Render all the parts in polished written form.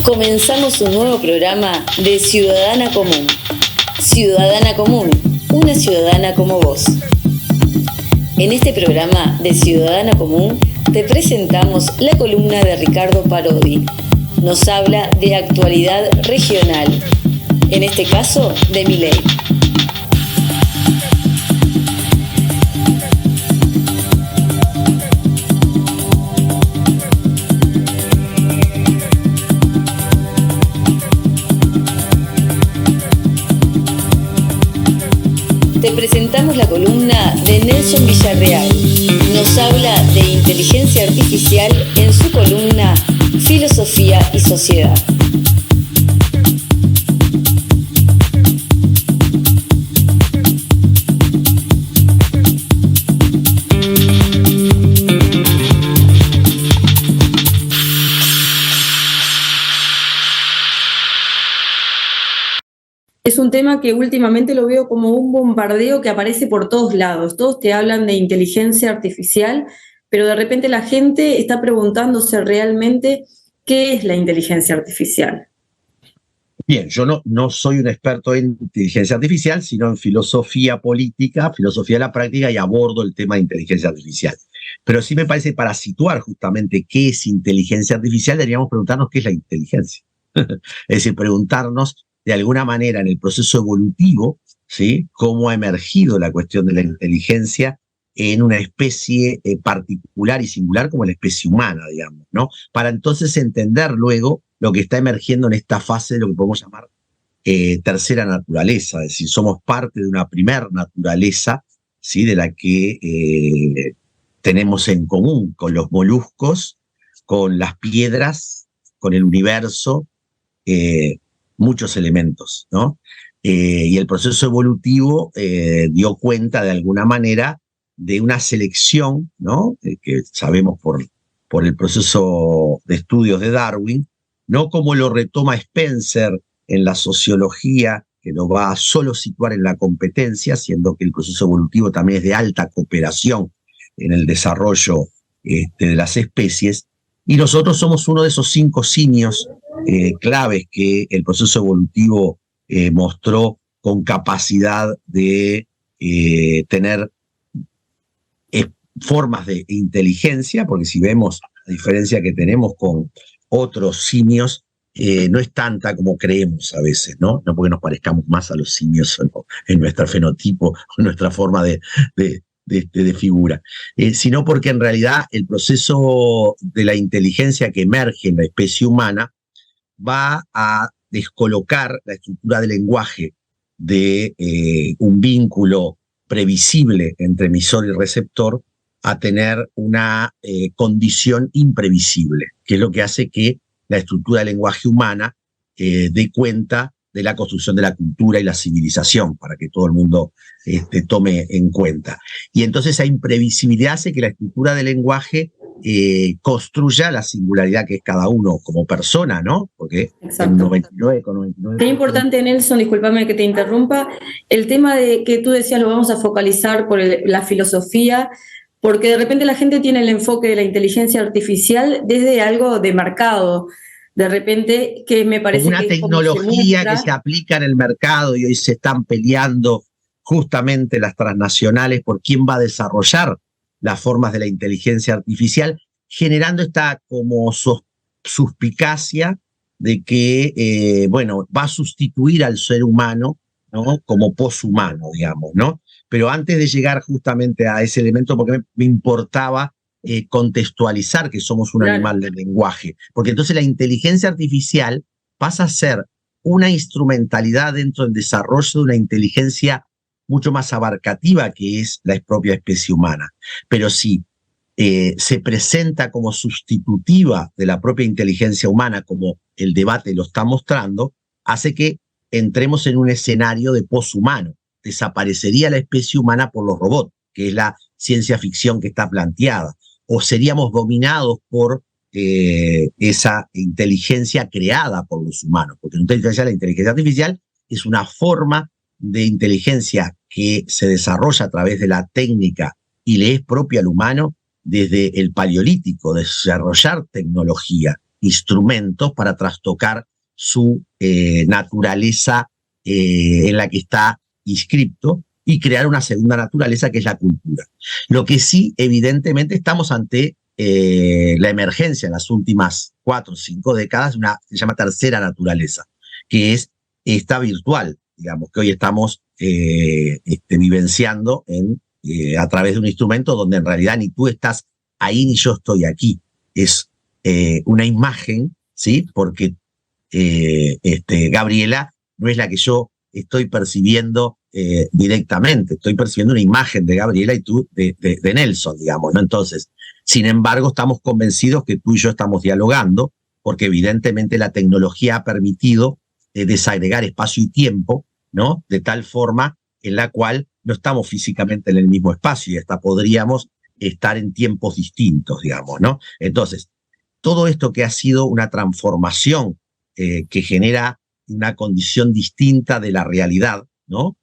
Comenzamos un nuevo programa de Ciudadana Común. Ciudadana Común, una ciudadana como vos. En este programa de Ciudadana Común te presentamos la columna de Ricardo Parodi. Nos habla de actualidad regional, en este caso de Milei. Te presentamos la columna de Nelson Villarreal. Nos habla de inteligencia artificial en su columna Filosofía y Sociedad. Es un tema que últimamente lo veo como un bombardeo que aparece por todos lados. Todos te hablan de inteligencia artificial, pero de repente la gente está preguntándose realmente qué es la inteligencia artificial. Bien, yo no soy un experto en inteligencia artificial, sino en filosofía política, filosofía de la práctica, y abordo el tema de inteligencia artificial. Pero sí me parece, para situar justamente qué es inteligencia artificial, deberíamos preguntarnos qué es la inteligencia. Es decir, preguntarnos de alguna manera en el proceso evolutivo, ¿sí?, cómo ha emergido la cuestión de la inteligencia en una especie particular y singular como la especie humana, digamos, ¿no? Para entonces entender luego lo que está emergiendo en esta fase de lo que podemos llamar tercera naturaleza, es decir, somos parte de una primer naturaleza, ¿sí?, de la que tenemos en común con los moluscos, con las piedras, con el universo, muchos elementos, ¿no? Y el proceso evolutivo dio cuenta de alguna manera de una selección, ¿no?, que sabemos por el proceso de estudios de Darwin, no como lo retoma Spencer en la sociología, que lo va a solo situar en la competencia, siendo que el proceso evolutivo también es de alta cooperación en el desarrollo de las especies, y nosotros somos uno de esos 5 simios claves que el proceso evolutivo mostró con capacidad de tener formas de inteligencia, porque si vemos la diferencia que tenemos con otros simios, no es tanta como creemos a veces, ¿no? No porque nos parezcamos más a los simios en nuestro fenotipo, en nuestra forma de figura, sino porque en realidad el proceso de la inteligencia que emerge en la especie humana va a descolocar la estructura del lenguaje de un vínculo previsible entre emisor y receptor a tener una condición imprevisible, que es lo que hace que la estructura del lenguaje humana dé cuenta de la construcción de la cultura y la civilización, para que todo el mundo tome en cuenta. Y entonces esa imprevisibilidad hace que la estructura del lenguaje construya la singularidad que es cada uno como persona, ¿no? Porque Exacto. 99 con 99... Qué importante, Nelson, discúlpame que te interrumpa, el tema de que tú decías lo vamos a focalizar por la filosofía, porque de repente la gente tiene el enfoque de la inteligencia artificial desde algo de mercado, de repente que me parece una que tecnología que se aplica en el mercado, y hoy se están peleando justamente las transnacionales por quién va a desarrollar las formas de la inteligencia artificial, generando esta como suspicacia de que, bueno, va a sustituir al ser humano, ¿no?, como poshumano, digamos, ¿no? Pero antes de llegar justamente a ese elemento, porque me importaba contextualizar que somos un animal del lenguaje, porque entonces la inteligencia artificial pasa a ser una instrumentalidad dentro del desarrollo de una inteligencia mucho más abarcativa que es la propia especie humana. Pero si se presenta como sustitutiva de la propia inteligencia humana, como el debate lo está mostrando, hace que entremos en un escenario de poshumano. Desaparecería la especie humana por los robots, que es la ciencia ficción que está planteada, o seríamos dominados por esa inteligencia creada por los humanos, porque la inteligencia artificial es una forma de inteligencia que se desarrolla a través de la técnica y le es propia al humano desde el Paleolítico, desarrollar tecnología instrumentos para trastocar su naturaleza en la que está inscripto y crear una segunda naturaleza que es la cultura. Lo que sí, evidentemente, estamos ante la emergencia en las últimas 4 o 5 décadas de una, se llama tercera naturaleza, que es esta virtual, digamos, que hoy estamos vivenciando a través de un instrumento donde en realidad ni tú estás ahí ni yo estoy aquí. Es una imagen, ¿sí? Porque Gabriela no es la que yo estoy percibiendo directamente, estoy percibiendo una imagen de Gabriela y tú de Nelson, digamos, ¿no? Entonces, sin embargo, estamos convencidos que tú y yo estamos dialogando, porque evidentemente la tecnología ha permitido desagregar espacio y tiempo, ¿no? De tal forma en la cual no estamos físicamente en el mismo espacio y hasta podríamos estar en tiempos distintos, digamos, ¿no? Entonces, todo esto que ha sido una transformación que genera una condición distinta de la realidad, ¿no?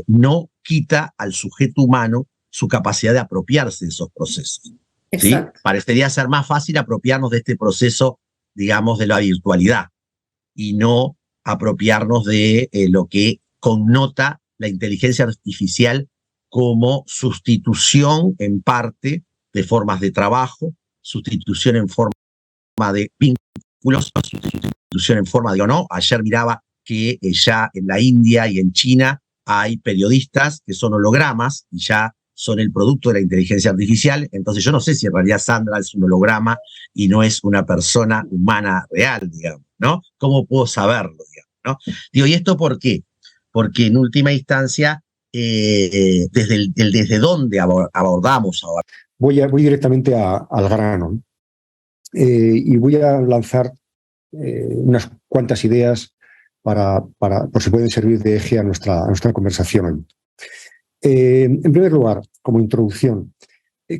No quita al sujeto humano su capacidad de apropiarse de esos procesos. ¿Sí? Parecería ser más fácil apropiarnos de este proceso, digamos, de la virtualidad y no apropiarnos de lo que connota la inteligencia artificial como sustitución en parte de formas de trabajo, sustitución en forma de vínculos, sustitución en forma de o no. Ayer miraba que ya en la India y en China hay periodistas que son hologramas y ya son el producto de la inteligencia artificial. Entonces yo no sé si en realidad Sandra es un holograma y no es una persona humana real, digamos, ¿no? ¿Cómo puedo saberlo, digamos, ¿no? Digo, ¿y esto por qué? Porque en última instancia, desde dónde abordamos ahora. Voy directamente al grano y voy a lanzar unas cuantas ideas por si pueden servir de eje a nuestra conversación hoy. En primer lugar, como introducción,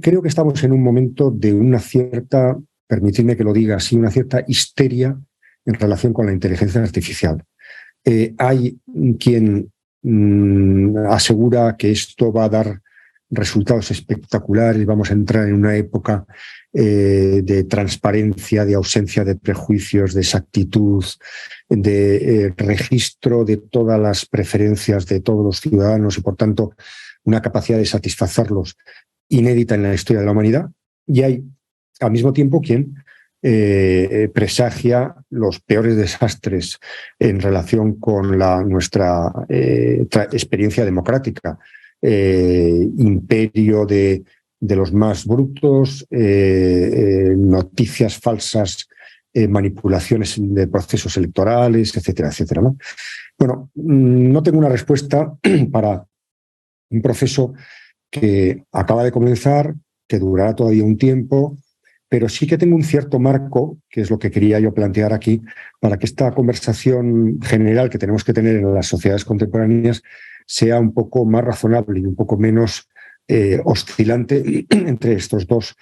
creo que estamos en un momento de una cierta, permitidme que lo diga así, una cierta histeria en relación con la inteligencia artificial. Hay quien asegura que esto va a dar resultados espectaculares, vamos a entrar en una época de transparencia, de ausencia de prejuicios, de exactitud, de registro de todas las preferencias de todos los ciudadanos y, por tanto, una capacidad de satisfacerlos inédita en la historia de la humanidad. Y hay, al mismo tiempo, quien presagia los peores desastres en relación con nuestra experiencia democrática. Imperio de los más brutos, noticias falsas, manipulaciones de procesos electorales, etcétera, etcétera, ¿no? Bueno, no tengo una respuesta para un proceso que acaba de comenzar, que durará todavía un tiempo, pero sí que tengo un cierto marco, que es lo que quería yo plantear aquí, para que esta conversación general que tenemos que tener en las sociedades contemporáneas sea un poco más razonable y un poco menos oscilante entre estos dos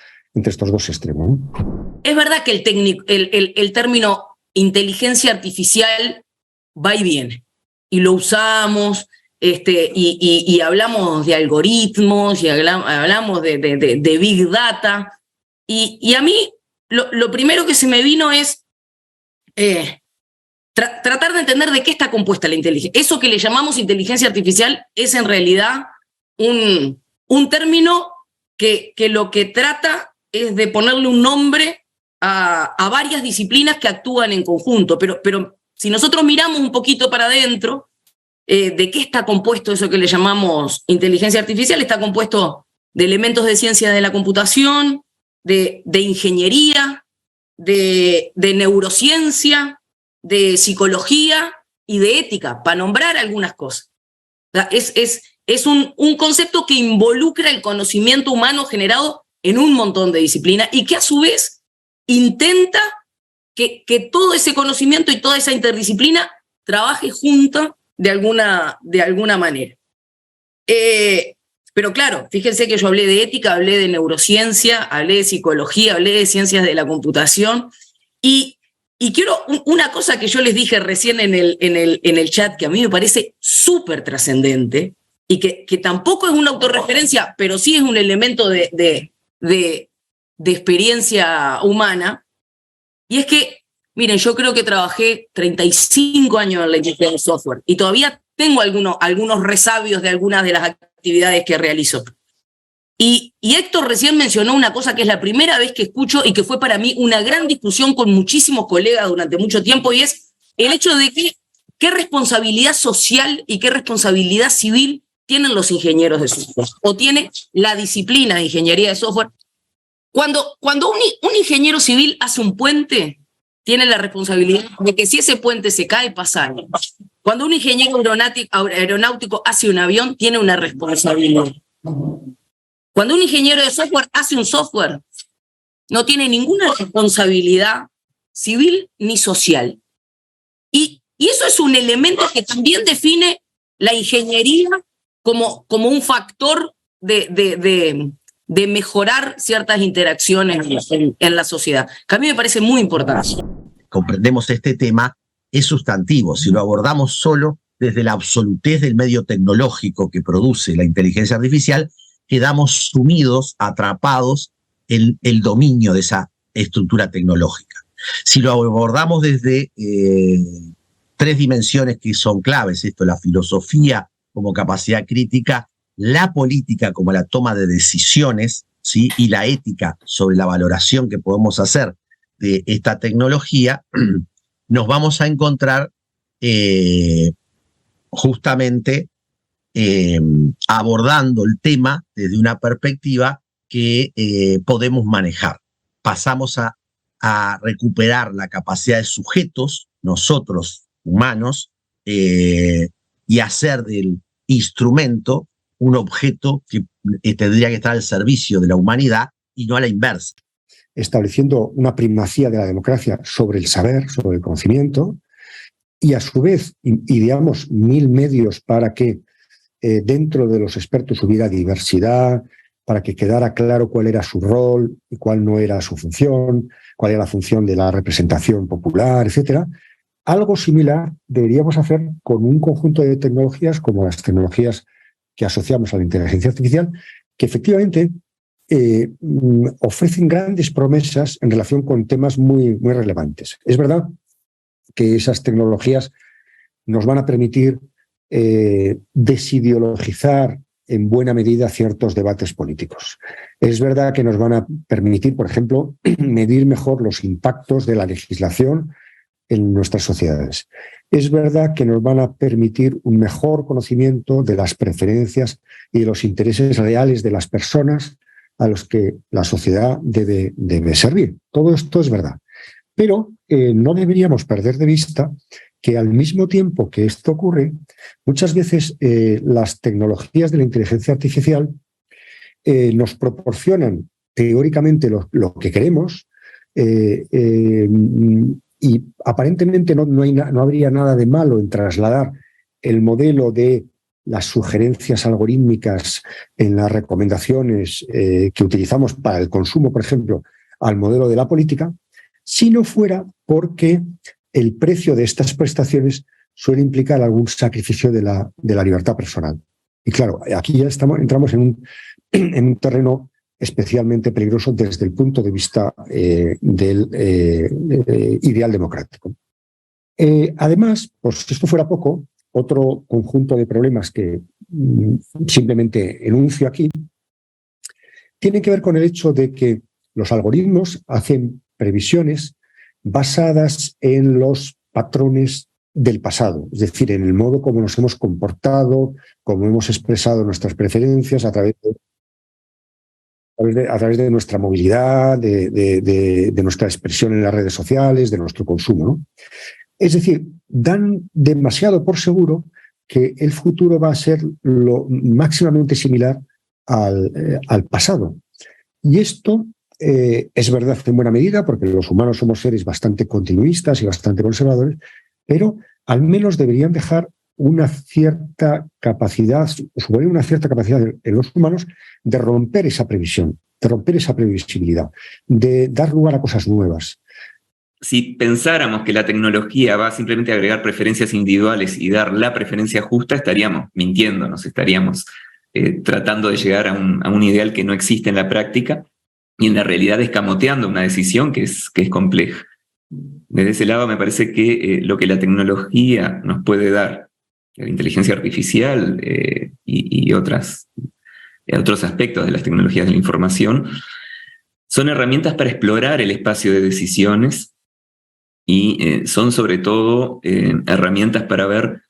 extremos, ¿no? Es verdad que el término inteligencia artificial va y viene, y lo usamos, y hablamos de algoritmos, y hablamos de Big Data, y a mí lo primero que se me vino es tratar de entender de qué está compuesta la inteligencia. Eso que le llamamos inteligencia artificial es en realidad un término que lo que trata es de ponerle un nombre a varias disciplinas que actúan en conjunto. Pero si nosotros miramos un poquito para adentro, ¿de qué está compuesto eso que le llamamos inteligencia artificial? Está compuesto de elementos de ciencia de la computación, de ingeniería, de neurociencia, de psicología y de ética, para nombrar algunas cosas. O sea, es un concepto que involucra el conocimiento humano generado en un montón de disciplinas y que a su vez intenta que todo ese conocimiento y toda esa interdisciplina trabaje junta de alguna manera. Pero claro, fíjense que yo hablé de ética, hablé de neurociencia, hablé de psicología, hablé de ciencias de la computación y quiero una cosa que yo les dije recién en el chat que a mí me parece súper trascendente y que tampoco es una autorreferencia, pero sí es un elemento de experiencia humana, Y es que, miren, yo creo que trabajé 35 años en la industria del software y todavía tengo algunos resabios de algunas de las actividades que realizo. Y Héctor recién mencionó una cosa que es la primera vez que escucho y que fue para mí una gran discusión con muchísimos colegas durante mucho tiempo, y es el hecho de que qué responsabilidad social y qué responsabilidad civil tienen los ingenieros de software, o tiene la disciplina de ingeniería de software. Cuando un ingeniero civil hace un puente, tiene la responsabilidad de que si ese puente se cae, pasa algo. Cuando un ingeniero aeronáutico hace un avión, tiene una responsabilidad. Cuando un ingeniero de software hace un software, no tiene ninguna responsabilidad civil ni social. Y eso es un elemento que también define la ingeniería como un factor de mejorar ciertas interacciones en la sociedad, que a mí me parece muy importante. Comprendemos este tema, es sustantivo. Si lo abordamos solo desde la absolutez del medio tecnológico que produce la inteligencia artificial, quedamos sumidos, atrapados en el dominio de esa estructura tecnológica. Si lo abordamos desde 3 dimensiones que son claves, la filosofía como capacidad crítica, la política como la toma de decisiones, ¿sí? Y la ética sobre la valoración que podemos hacer de esta tecnología, nos vamos a encontrar justamente abordando el tema desde una perspectiva que podemos manejar. Pasamos a recuperar la capacidad de sujetos, nosotros humanos, y hacer del instrumento un objeto que tendría que estar al servicio de la humanidad y no a la inversa. Estableciendo una primacía de la democracia sobre el saber, sobre el conocimiento, y a su vez ideamos 1000 medios para que dentro de los expertos hubiera diversidad, para que quedara claro cuál era su rol y cuál no era su función, cuál era la función de la representación popular, etc. Algo similar deberíamos hacer con un conjunto de tecnologías como las tecnologías que asociamos a la inteligencia artificial, que efectivamente ofrecen grandes promesas en relación con temas muy, muy relevantes. Es verdad que esas tecnologías nos van a permitir desideologizar en buena medida ciertos debates políticos. Es verdad que nos van a permitir, por ejemplo, medir mejor los impactos de la legislación en nuestras sociedades. Es verdad que nos van a permitir un mejor conocimiento de las preferencias y de los intereses reales de las personas a los que la sociedad debe servir. Todo esto es verdad. Pero no deberíamos perder de vista que al mismo tiempo que esto ocurre, muchas veces las tecnologías de la inteligencia artificial nos proporcionan teóricamente lo que queremos, y aparentemente no habría nada de malo en trasladar el modelo de las sugerencias algorítmicas en las recomendaciones que utilizamos para el consumo, por ejemplo, al modelo de la política, si no fuera porque el precio de estas prestaciones suele implicar algún sacrificio de la libertad personal. Y claro, aquí ya entramos en un terreno especialmente peligroso desde el punto de vista del ideal democrático. Además, por si esto fuera poco, otro conjunto de problemas que simplemente enuncio aquí tienen que ver con el hecho de que los algoritmos hacen previsiones basadas en los patrones del pasado, es decir, en el modo como nos hemos comportado, cómo hemos expresado nuestras preferencias a través de nuestra movilidad, de nuestra expresión en las redes sociales, de nuestro consumo, ¿no? Es decir, dan demasiado por seguro que el futuro va a ser lo máximamente similar al pasado. Y esto es verdad en buena medida, porque los humanos somos seres bastante continuistas y bastante conservadores, pero al menos deberían dejar una cierta capacidad, suponer una cierta capacidad en los humanos de romper esa previsión, de romper esa previsibilidad, de dar lugar a cosas nuevas. Si pensáramos que la tecnología va a simplemente agregar preferencias individuales y dar la preferencia justa, estaríamos mintiéndonos, estaríamos tratando de llegar a un ideal que no existe en la práctica y en la realidad escamoteando una decisión que es compleja. Desde ese lado me parece que lo que la tecnología nos puede dar, la inteligencia artificial y otros aspectos de las tecnologías de la información, son herramientas para explorar el espacio de decisiones y son sobre todo herramientas para ver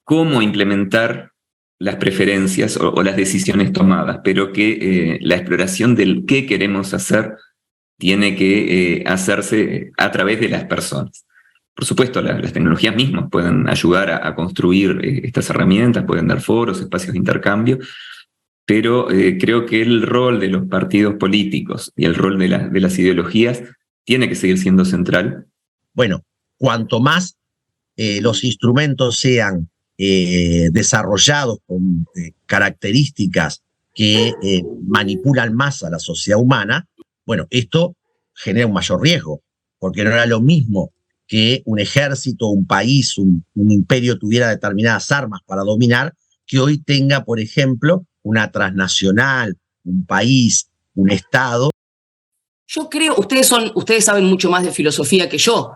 cómo implementar las preferencias o las decisiones tomadas, pero que la exploración del qué queremos hacer tiene que hacerse a través de las personas. Por supuesto, las tecnologías mismas pueden ayudar a construir estas herramientas, pueden dar foros, espacios de intercambio, pero creo que el rol de los partidos políticos y el rol de las ideologías tiene que seguir siendo central. Bueno, cuanto más los instrumentos sean desarrollados con características que manipulan más a la sociedad humana, bueno, esto genera un mayor riesgo, porque no era lo mismo que un ejército, un país, un imperio tuviera determinadas armas para dominar, que hoy tenga, por ejemplo, una transnacional, un país, un Estado. Yo creo, ustedes saben mucho más de filosofía que yo,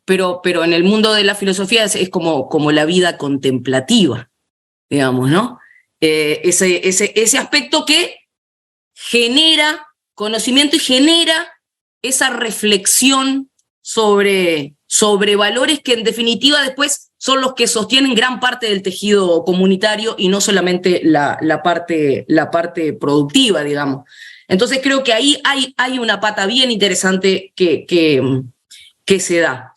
pero en el mundo de la filosofía es como la vida contemplativa, digamos, ¿no? Ese aspecto que genera conocimiento y genera esa reflexión sobre valores que en definitiva después son los que sostienen gran parte del tejido comunitario y no solamente la parte productiva, digamos. Entonces creo que ahí hay una pata bien interesante que se da.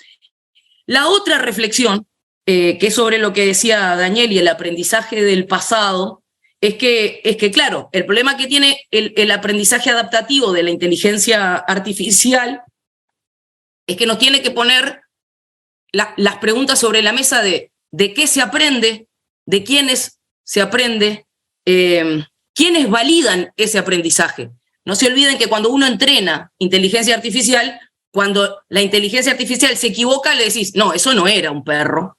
La otra reflexión, que es sobre lo que decía Daniel y el aprendizaje del pasado, es que claro, el problema que tiene el aprendizaje adaptativo de la inteligencia artificial es que nos tiene que poner las preguntas sobre la mesa de qué se aprende, de quiénes se aprende, quiénes validan ese aprendizaje. No se olviden que cuando uno entrena inteligencia artificial, cuando la inteligencia artificial se equivoca, le decís, no, eso no era un perro,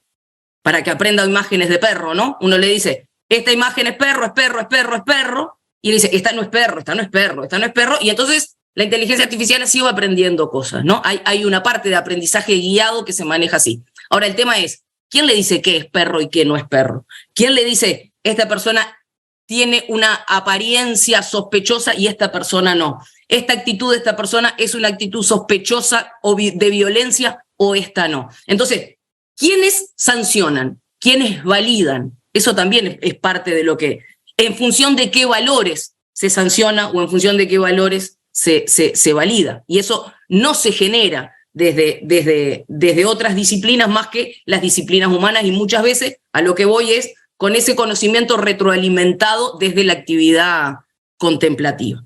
para que aprenda imágenes de perro, ¿no? Uno le dice, esta imagen es perro, es perro, es perro, es perro, y le dice, esta no es perro, esta no es perro, esta no es perro, y entonces la inteligencia artificial así va aprendiendo cosas, ¿no? Hay una parte de aprendizaje guiado que se maneja así. Ahora, el tema es, ¿quién le dice qué es perro y qué no es perro? ¿Quién le dice, esta persona tiene una apariencia sospechosa y esta persona no? Esta actitud de esta persona es una actitud sospechosa o de violencia o esta no. Entonces, ¿quiénes sancionan? ¿Quiénes validan? Eso también es parte de lo que, en función de qué valores se sanciona o en función de qué valores se valida. Y eso no se genera desde otras disciplinas más que las disciplinas humanas, y muchas veces a lo que voy es con ese conocimiento retroalimentado desde la actividad contemplativa.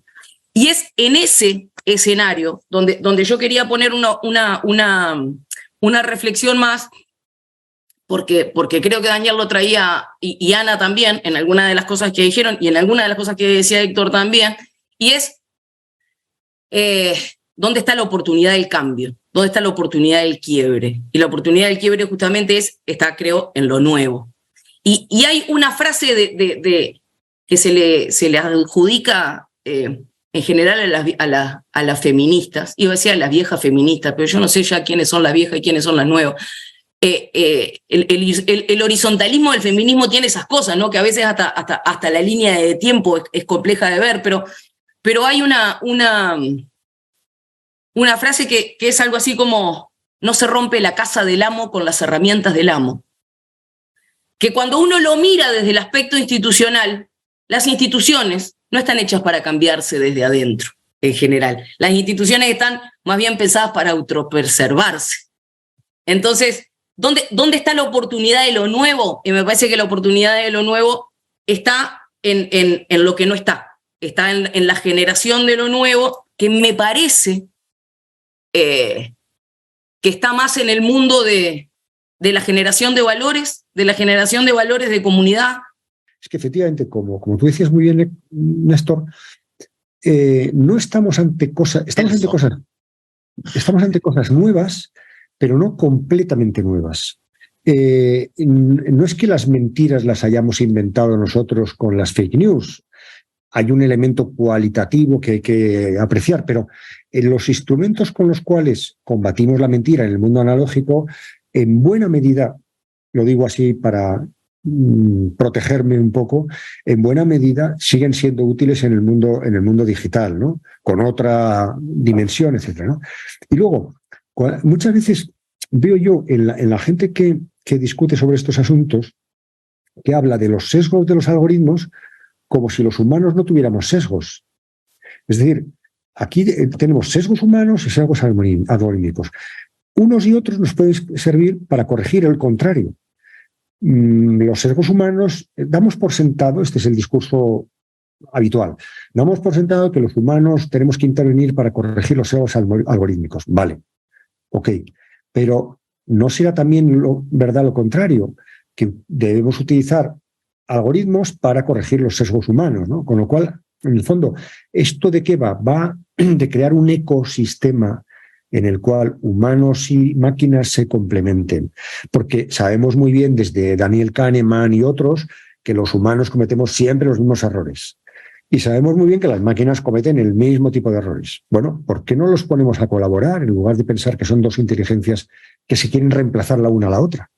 Y es en ese escenario donde yo quería poner una reflexión más, porque creo que Daniel lo traía y Ana también en alguna de las cosas que dijeron y en alguna de las cosas que decía Héctor también, y es ¿dónde está la oportunidad del cambio? ¿Dónde está la oportunidad del quiebre? Y la oportunidad del quiebre justamente está, creo, en lo nuevo. Y hay una frase que se le adjudica en general a las feministas, iba a decir a las viejas feministas, pero yo no sé ya quiénes son las viejas y quiénes son las nuevas. El horizontalismo del feminismo tiene esas cosas, ¿no? Que a veces hasta la línea de tiempo es compleja de ver, pero hay una frase que es algo así como: no se rompe la casa del amo con las herramientas del amo. Que cuando uno lo mira desde el aspecto institucional, las instituciones no están hechas para cambiarse desde adentro, en general. Las instituciones están más bien pensadas para autopreservarse. Entonces, ¿dónde está la oportunidad de lo nuevo? Y me parece que la oportunidad de lo nuevo está en lo que no está. Está en la generación de lo nuevo, que me parece que está más en el mundo de la generación de valores, de la generación de valores de comunidad. Es que efectivamente, como tú decías muy bien, Néstor, no estamos ante cosas, estamos ante cosas nuevas, pero no completamente nuevas. No es que las mentiras las hayamos inventado nosotros con las fake news. hay un elemento cualitativo que hay que apreciar, pero en los instrumentos con los cuales combatimos la mentira en el mundo analógico, en buena medida, lo digo así para protegerme un poco, en buena medida siguen siendo útiles en el mundo digital, ¿no? Con otra dimensión, etcétera, ¿no? Y luego, muchas veces veo yo en la gente que discute sobre estos asuntos, que habla de los sesgos de los algoritmos como si los humanos no tuviéramos sesgos. Es decir, aquí tenemos sesgos humanos y sesgos algorítmicos. Unos y otros nos pueden servir para corregir el contrario. Los sesgos humanos, damos por sentado, este es el discurso habitual, damos por sentado que los humanos tenemos que intervenir para corregir los sesgos algorítmicos. Vale, ok, pero ¿no será también verdad lo contrario? Que debemos utilizar algoritmos para corregir los sesgos humanos, ¿no? Con lo cual, en el fondo, ¿esto de qué va? Va de crear un ecosistema en el cual humanos y máquinas se complementen. Porque sabemos muy bien, desde Daniel Kahneman y otros, que los humanos cometemos siempre los mismos errores. Y sabemos muy bien que las máquinas cometen el mismo tipo de errores. Bueno, ¿por qué no los ponemos a colaborar en lugar de pensar que son dos inteligencias que se quieren reemplazar la una a la otra?